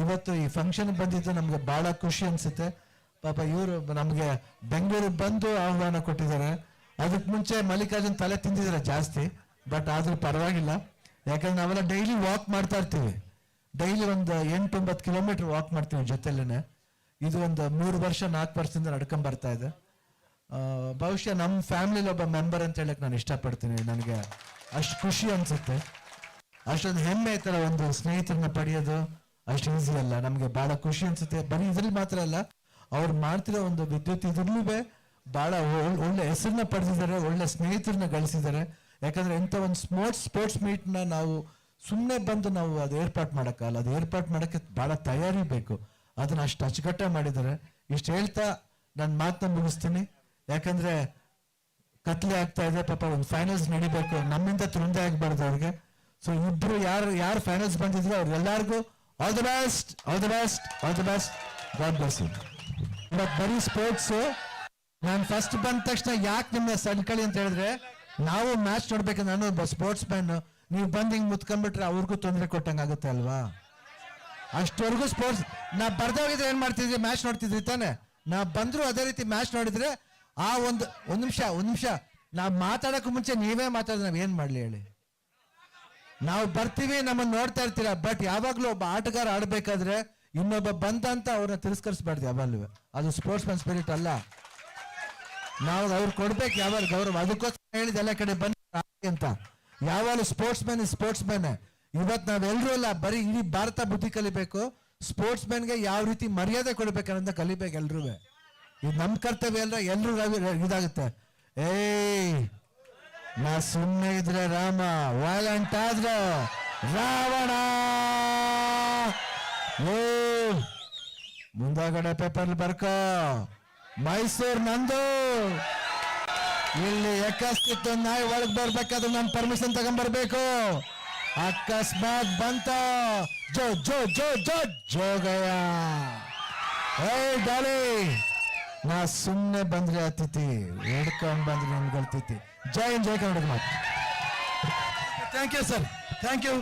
ಇವತ್ತು ಈ ಫಂಕ್ಷನ್ ಬಂದಿದ್ದು ನಮ್ಗೆ ಬಹಳ ಖುಷಿ ಅನ್ಸುತ್ತೆ. ಪಾಪ ಇವರು ನಮ್ಗೆ ಬೆಂಗಳೂರು ಬಂದು ಆಹ್ವಾನ ಕೊಟ್ಟಿದ್ದಾರೆ. ಅದಕ್ಕೆ ಮುಂಚೆ ಮಲ್ಲಿಕಾರ್ಜುನ್ ತಲೆ ತಿಂದಿದ್ದಾರೆ ಜಾಸ್ತಿ, ಬಟ್ ಆದ್ರೂ ಪರವಾಗಿಲ್ಲ. ಯಾಕಂದ್ರೆ ನಾವೆಲ್ಲ ಡೈಲಿ ವಾಕ್ ಮಾಡ್ತಾ ಇರ್ತೀವಿ, ಡೈಲಿ ಒಂದು 8-9 ಕಿಲೋಮೀಟರ್ ವಾಕ್ ಮಾಡ್ತೀವಿ ಜೊತೆಲೇನೆ. ಇದು ಒಂದು 3 ವರ್ಷ 4 ವರ್ಷದಿಂದ ನಡ್ಕೊಂಡ್ ಬರ್ತಾ ಇದೆ. ಬಹುಶಃ ನಮ್ಮ ಫ್ಯಾಮಿಲಿಲಿ ಒಬ್ಬ ಮೆಂಬರ್ ಅಂತ ಹೇಳಕ್ ನಾನು ಇಷ್ಟಪಡ್ತೀನಿ. ನನಗೆ ಅಷ್ಟು ಖುಷಿ ಅನ್ಸುತ್ತೆ, ಅಷ್ಟೊಂದು ಹೆಮ್ಮೆ ತರ ಒಂದು ಸ್ನೇಹಿತರನ್ನ ಪಡೆಯೋದು ಅಷ್ಟು ಈಸಿ ಅಲ್ಲ. ನಮ್ಗೆ ಬಹಳ ಖುಷಿ ಅನ್ಸುತ್ತೆ. ಬರೀ ಇದ್ರಲ್ಲಿ ಮಾತ್ರ ಅಲ್ಲ, ಅವ್ರು ಮಾಡ್ತಿರೋ ಒಂದು ವಿದ್ಯುತ್ ಇದ್ರಲ್ಲೂ ಬಹಳ ಒಳ್ಳೆ ಹೆಸರನ್ನ ಪಡೆದಿದ್ದಾರೆ, ಒಳ್ಳೆ ಸ್ನೇಹಿತರನ್ನ ಗಳಿಸಿದ್ದಾರೆ. ಯಾಕಂದ್ರೆ ಇಂಥ ಒಂದು ಸ್ಪೋರ್ಟ್ಸ್ ಮೀಟ್ ನ ನಾವು ಸುಮ್ಮನೆ ಬಂದು ನಾವು ಅದು ಏರ್ಪಾಟ್ ಮಾಡಕ್ಕಲ್ಲ, ಅದು ಏರ್ಪಾಟ್ ಮಾಡಕ್ಕೆ ಬಹಳ ತಯಾರಿ ಬೇಕು. ಅದನ್ನ ಅಷ್ಟು ಅಚ್ಚುಕಟ್ಟ ಮಾಡಿದ್ದಾರೆ. ಇಷ್ಟು ಹೇಳ್ತಾ ನನ್ನ ಮಾತನ್ನ ಮುಗಿಸ್ತೀನಿ. ಯಾಕಂದ್ರೆ ಕತ್ಲೆ ಆಗ್ತಾ ಇದೆ, ಪಾಪ ಒಂದು ಫೈನಲ್ಸ್ ನಡಿಬೇಕು, ನಮ್ಮಿಂದ ತೊಂದರೆ ಆಗ್ಬಾರ್ದು ಅವ್ರಿಗೆ. ಸೊ ಇಬ್ರು ಯಾರು ಫೈನಲ್ಸ್ ಬಂದಿದ್ರು ಅವ್ರಿಗೆಲ್ಲರಿಗೂ all the best, all the best, all the best. God bless you. But ಬರೀ ಸ್ಪೋರ್ಟ್ಸ್, ನಾನು ಫಸ್ಟ್ ಬಂದ ತಕ್ಷಣ ಯಾಕೆ ನಿಮ್ಮನ್ನ ಸಣ್ಕಳಿ ಅಂತ ಹೇಳಿದ್ರೆ, ನಾವು ಮ್ಯಾಚ್ ನೋಡ್ಬೇಕಂದ್ರೆ ನಾನು ಒಬ್ಬ ಸ್ಪೋರ್ಟ್ಸ್ ಮ್ಯಾನ್, ನೀವು ಬಂದು ಹಿಂಗ್ ಮುತ್ಕೊಂಡ್ಬಿಟ್ರೆ ಅವ್ರಿಗೂ ತೊಂದರೆ ಕೊಟ್ಟಂಗೆ ಆಗುತ್ತೆ ಅಲ್ವಾ. ಅಷ್ಟವರೆಗೂ ಸ್ಪೋರ್ಟ್ಸ್ ನಾ ಬರ್ದೋಗಿದ್ರೆ ಏನ್ ಮಾಡ್ತಿದ್ರಿ, ಮ್ಯಾಚ್ ನೋಡ್ತಿದ್ರಿ ತಾನೆ. ನಾ ಬಂದ್ರು ಅದೇ ರೀತಿ ಮ್ಯಾಚ್ ನೋಡಿದ್ರೆ ಆ ಒಂದು ನಿಮಿಷ ನಾ ಮಾತಾಡೋಕ್ಕೂ ಮುಂಚೆ ನೀವೇ ಮಾತಾಡಿದ್ರೆ ನಾವ್ ಏನ್ ಮಾಡ್ಲಿ ಹೇಳಿ. ನಾವು ಬರ್ತೀವಿ, ನಮ್ಮನ್ನ ನೋಡ್ತಾ ಇರ್ತೀರಾ, ಬಟ್ ಯಾವಾಗ್ಲೂ ಒಬ್ಬ ಆಟಗಾರ ಆಡ್ಬೇಕಾದ್ರೆ ಇನ್ನೊಬ್ಬ ಬಂದಂತ ಅವ್ರನ್ನ ತಿರಸ್ಕರಿಸಬಾರ್ದು ಯಾವಾಗ್ಲೂ. ಅದು ಸ್ಪೋರ್ಟ್ಸ್ ಮ್ಯಾನ್ ಸ್ಪಿರಿಟ್ ಅಲ್ಲ. ನಾವು ಅವ್ರು ಕೊಡ್ಬೇಕು ಯಾವಾಗ ಗೌರವ. ಅದಕ್ಕೋಸ್ಕರ ಹೇಳಿದ ಎಲ್ಲ ಕಡೆ ಬನ್ನಿ ಅಂತ. ಯಾವಾಗಲೂ ಸ್ಪೋರ್ಟ್ಸ್ ಮ್ಯಾನ್. ಇವತ್ತು ನಾವೆಲ್ಲರೂ ಅಲ್ಲ, ಬರೀ ಇಡೀ ಭಾರತ ಬುದ್ಧಿ ಕಲಿಬೇಕು. ಸ್ಪೋರ್ಟ್ಸ್ ಮ್ಯಾನ್ಗೆ ಯಾವ ರೀತಿ ಮರ್ಯಾದೆ ಕೊಡ್ಬೇಕನ್ನೋದನ್ನ ಕಲಿಬೇಕು ಎಲ್ರೂ. ಇದು ನಮ್ಮ ಕರ್ತವ್ಯ ಅಲ್ಲ, ಎಲ್ರೂ ಇದಾಗುತ್ತೆ. ನಾ ಸುಮ್ಮನೆ ಇದ್ರೆ ರಾಮ, ವೈಲೆಂಟ್ ಆದ್ರೆ ರಾವಣ. ಮುಂದಾಗಡೆ ಪೇಪರ್ ಬರ್ಕೋ, ಮೈಸೂರು ನಂದು. ಇಲ್ಲಿ ಎಕ್ಕಸ್ತಿತ್ತು ನಾಯಿ ಒಳಗ್ ಬರ್ಬೇಕಾದ್ರೆ ನಾನು ಪರ್ಮಿಷನ್ ತಗೊಂಡ್ಬರ್ಬೇಕು. ಅಕಸ್ಮಾತ್ ಬಂತ ಜೋ ಜೋ ಜೋ ಜೋ ಜೋಗಯ. ಡಾಲಿ, ನಾ ಸುಮ್ಮನೆ ಬಂದ್ರೆ ಅತಿಥಿ, ಹಿಡ್ಕೊಂಡ್ ಬಂದ್ರೆ ನಿಮ್ಗೆ ಅತಿಥಿ. ಜೈ ಕನ್ನಡ ಮಾತು. Thank you sir, thank you.